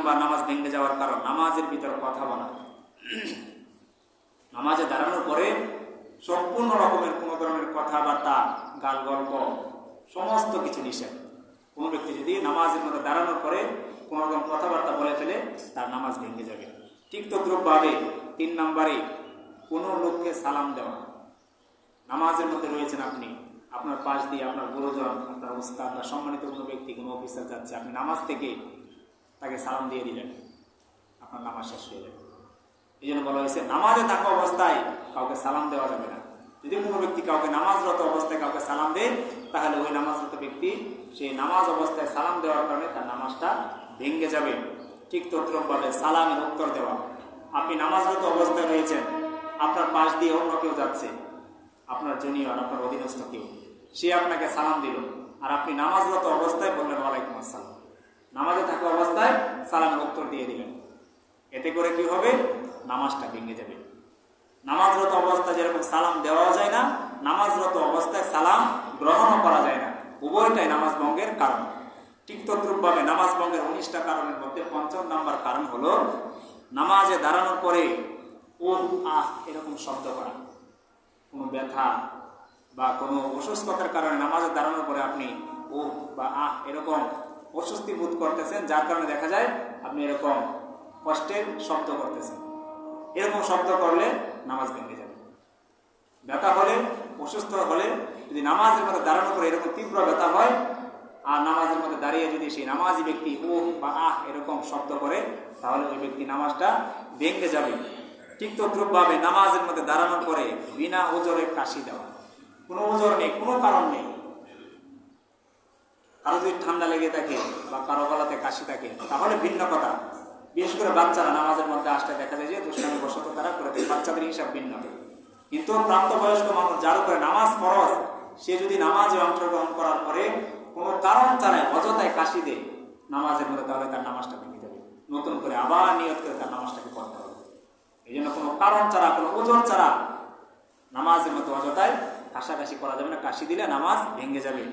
Number নামাজ ভেঙে যাওয়ার কারণ নামাজের ভিতরে কথা বলা। নামাজে দাঁড়ানোর পরে সম্পূর্ণ রকমের কোনো ধরনের কথাবার্তা, গাল গল্প, সমস্ত কিছু নিষেধ। কোনো ব্যক্তি যদি নামাজের মধ্যে দাঁড়ানোর পরে কোনো রকম কথাবার্তা বলে ফেলে তার নামাজ ভেঙে যাবে। ঠিক তদ্রূপভাবে 3 নম্বরে কোনো লোককে সালাম দেওয়া। নামাজের মধ্যে রয়েছেন আপনি, আপনার পাশ দিয়ে আপনার গুরুজন, আপনার উস্তাদ বা সম্মানিত কোনো ব্যক্তি, কোনো অফিসার যাচ্ছে, আপনি নামাজ থেকে তাকে সালাম দিয়ে দিলেন, আপনার নামাজ শেষ হয়ে যাবে। এই জন্য বলা হয়েছে নামাজে থাকা অবস্থায় কাউকে সালাম দেওয়া যাবে না। যদি কোনো ব্যক্তি কাউকে নামাজরত অবস্থায় কাউকে সালাম দেয়, তাহলে ওই নামাজরত ব্যক্তি সেই নামাজ অবস্থায় সালাম দেওয়ার কারণে তার নামাজটা ভেঙে যাবে। ঠিক তদ্রূপভাবে সালামের উত্তর দেওয়া। আপনি নামাজরত অবস্থায় রয়েছেন, আপনার পাশ দিয়ে অন্য কেউ যাচ্ছে, আপনার জুনিয়র, আপনার অধীনস্থ কেউ, সে আপনাকে সালাম দিল, আর আপনি নামাজরত অবস্থায় বললেন ওয়ালাইকুম আসসালাম। নামাজে থাকা অবস্থায় সালামের উত্তর দিয়ে দিলেন। এতে করে কি হবে? নামাজটা ভেঙে যাবে। নামাজরত অবস্থায় যেরকম সালাম দেওয়া যায় না, নামাজরত অবস্থায় সালাম গ্রহণও করা যায় না। উভয়টাই নামাজ ভঙ্গের কারণ। ঠিক তদ্রূপভাবে নামাজ ভঙ্গের 19টা কারণের মধ্যে 5ম নম্বর কারণ হলো নামাজে দাঁড়ানোর পরে ও আহ এরকম শব্দ করা। কোনো ব্যথা বা কোনো অসুস্থতার কারণে নামাজে দাঁড়ানোর পরে আপনি ও বা আহ এরকম অস্বস্তি বোধ করতেছেন, যার কারণে দেখা যায় আপনি এরকম কষ্টের শব্দ করতেছেন। এরকম শব্দ করলে নামাজ ভেঙে যাবে। ব্যথা হলে, অসুস্থ হলে, যদি নামাজের মধ্যে দাঁড়ানোর পরে এরকম তীব্র ব্যথা হয় আর নামাজের মধ্যে দাঁড়িয়ে যদি সেই নামাজি ব্যক্তি ও বা আহ এরকম শব্দ করে, তাহলে ওই ব্যক্তি নামাজটা ভেঙে যাবে। ঠিক তদ্রূপভাবে নামাজের মধ্যে দাঁড়ানোর পরে বিনা ওজরে কাশি দেওয়া। কোনো ওজর নেই, কোনো কারণ নেই। কারো যদি ঠান্ডা লেগে থাকে বা কারো গলাতে কাশি থাকে তাহলে ভিন্ন কথা। বিশেষ করে বাচ্চারা নামাজের মধ্যে আসতে দেখা যায় যে দুষ্টামি বশত তারা করে দেয়, বাচ্চাদের হিসাব ভিন্ন। কিন্তু প্রাপ্তবয়স্ক মানুষ যার উপরে নামাজ ফরজ, সে যদি নামাজে অংশগ্রহণ করার পরে কোনো কারণ ছাড়াই অযথায় কাশি দেয় নামাজের মধ্যে, তাহলে তার নামাজটা ভেঙে যাবে। নতুন করে আবার নিয়ত করে তার নামাজটাকে পড়তে হবে। এই জন্য কোনো কারণ ছাড়া, কোনো ওজর ছাড়া নামাজের মধ্যে অযথায় কাশাকাশি করা যাবে না। কাশি দিলে নামাজ ভেঙে যাবে।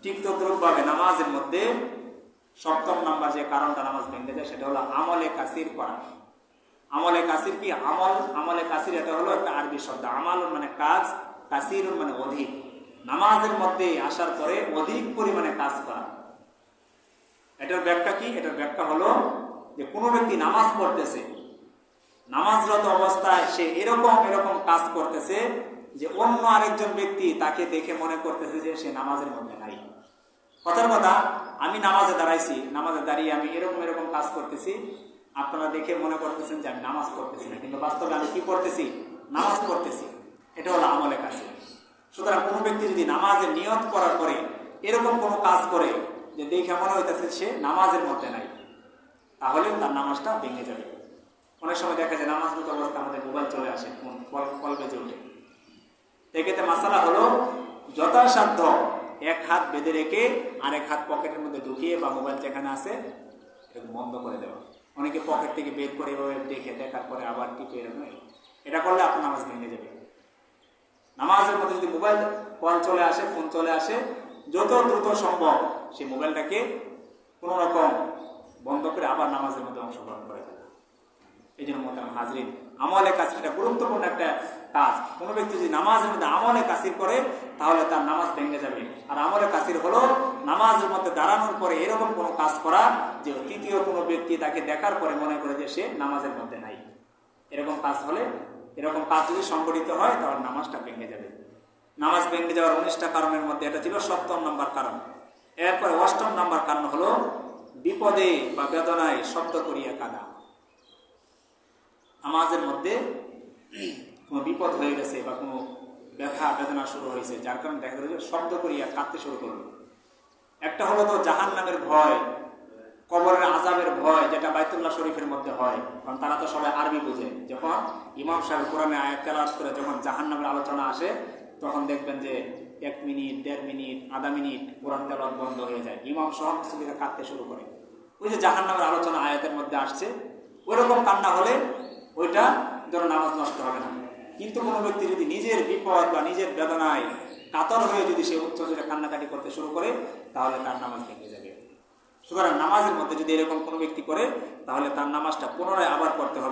ঠিক তদ্রূপভাবে নামাজের মধ্যে 7ম নাম্বার যে কারণটা নামাজ ভেঙে যায় সেটা হলো আমলে কাসির করা। আমলে কাসির কি? আমলে কাসির এটা হলো একটা আরবি শব্দ। আমালুন মানে কাজ, কাসিরুন মানে অধিক। নামাজের মধ্যে আসার পরে অধিক পরিমাণে কাজ করা। এটার ব্যাখ্যা কি? এটার ব্যাখ্যা হলো যে কোনো ব্যক্তি নামাজ পড়তেছে, নামাজরত অবস্থায় সে এরকম কাজ করতেছে যে অন্য আরেকজন ব্যক্তি তাকে দেখে মনে করতেছে যে সে নামাজের মধ্যে নাই। কথার কথা, আমি নামাজে দাঁড়াইছি, নামাজে দাঁড়িয়ে আমি এরকম কাজ করতেছি, আপনারা দেখে মনে করতেছেন যে আমি নামাজ পড়তেছি না, কিন্তু বাস্তবে আমি কি পড়তেছি? নামাজ পড়তেছি। এটা হলো আমলে কাসির। সুতরাং কোনো ব্যক্তি যদি নামাজের নিয়ত করার পরে এরকম কোনো কাজ করে যে দেখে মনে হইতেছে সে নামাজের মধ্যে নাই, তাহলে তার নামাজটা ভেঙে যাবে। অনেক সময় দেখা যায় নামাজরত অবস্থা আমাদের মোবাইল চলে আসে, কল বেজে ওঠে। এক্ষেত্রে মাসালা হলো যথাসাধ্য এক হাত বেঁধে রেখে আরেক হাত পকেটের মধ্যে ঢুকিয়ে বা মোবাইল যেখানে আছে এরকম বন্ধ করে দেওয়া। অনেকে পকেট থেকে বের করে এভাবে দেখার পরে আবার টিপে এরকম, এটা করলে আপনার নামাজ ভেঙে যাবে। নামাজের মধ্যে যদি মোবাইল কল চলে আসে, ফোন চলে আসে, যত দ্রুত সম্ভব সেই মোবাইলটাকে কোনো রকম বন্ধ করে আবার নামাজের মধ্যে অংশগ্রহণ করে দেবে। এই জন্য মোহতারাম হাজরিন, আমলে কাসির এটা গুরুত্বপূর্ণ একটা কাজ। কোনো ব্যক্তি যদি নামাজের মধ্যে আমলে কাসির করে তাহলে তার নামাজ ভেঙে যাবে। আর আমলে কাসির হলো নামাজের মধ্যে দাঁড়ানোর পরে এরকম কোনো কাজ করা যে তৃতীয় কোনো ব্যক্তি তাকে দেখার পরে মনে করে যে সে নামাজের মধ্যে নাই। এরকম কাজ হলে, এরকম কাজ যদি সংঘটিত হয় তাহলে নামাজটা ভেঙে যাবে। নামাজ ভেঙে যাওয়ার 19টা কারণের মধ্যে এটা ছিল 7ম নম্বর কারণ। এরপরে 8ম নম্বর কারণ হলো বিপদে বা বেদনায় শব্দ করিয়া কাঁদা। নামাজের মধ্যে কোনো বিপদ হয়ে গেছে বা কোনো ব্যথা বেদনা শুরু হয়েছে, যার কারণে দেখা যাচ্ছে শব্দ করিয়া কাঁদতে শুরু করলো। একটা হলো তো জাহান্নামের ভয়, কবরের আযাবের ভয়, যেটা বাইতুল্লাহ শরীফের মধ্যে হয়। কারণ তারা তো সবাই আরবি বুঝে। যখন ইমাম সাহেব কোরআনে আয়াত তেলাওয়াত করে যখন জাহান্নামের আলোচনা আসে, তখন দেখবেন যে 1 মিনিট, 1.5 মিনিট, আধা মিনিট কোরআন তেলাওয়াত বন্ধ হয়ে যায়। ইমাম সহ মুসল্লিরা কাঁদতে শুরু করে। ওই যে জাহান্নামের আলোচনা আয়াতের মধ্যে আসছে, ওইরকম কান্না হলে ওইটা ধরো নামাজ নষ্ট হবে না। কিন্তু কোনো ব্যক্তি যদি নিজের বিপদ বা নিজের বেদনায় কাতর হয়ে যদি সে উচ্চ জোরে কান্নাকাটি করতে শুরু করে, তাহলে তার নামাজ ভেঙে যাবে। সুতরাং নামাজের মধ্যে যদি এরকম কোনো ব্যক্তি করে তাহলে তার নামাজটা পুনরায় আবার পড়তে হবে।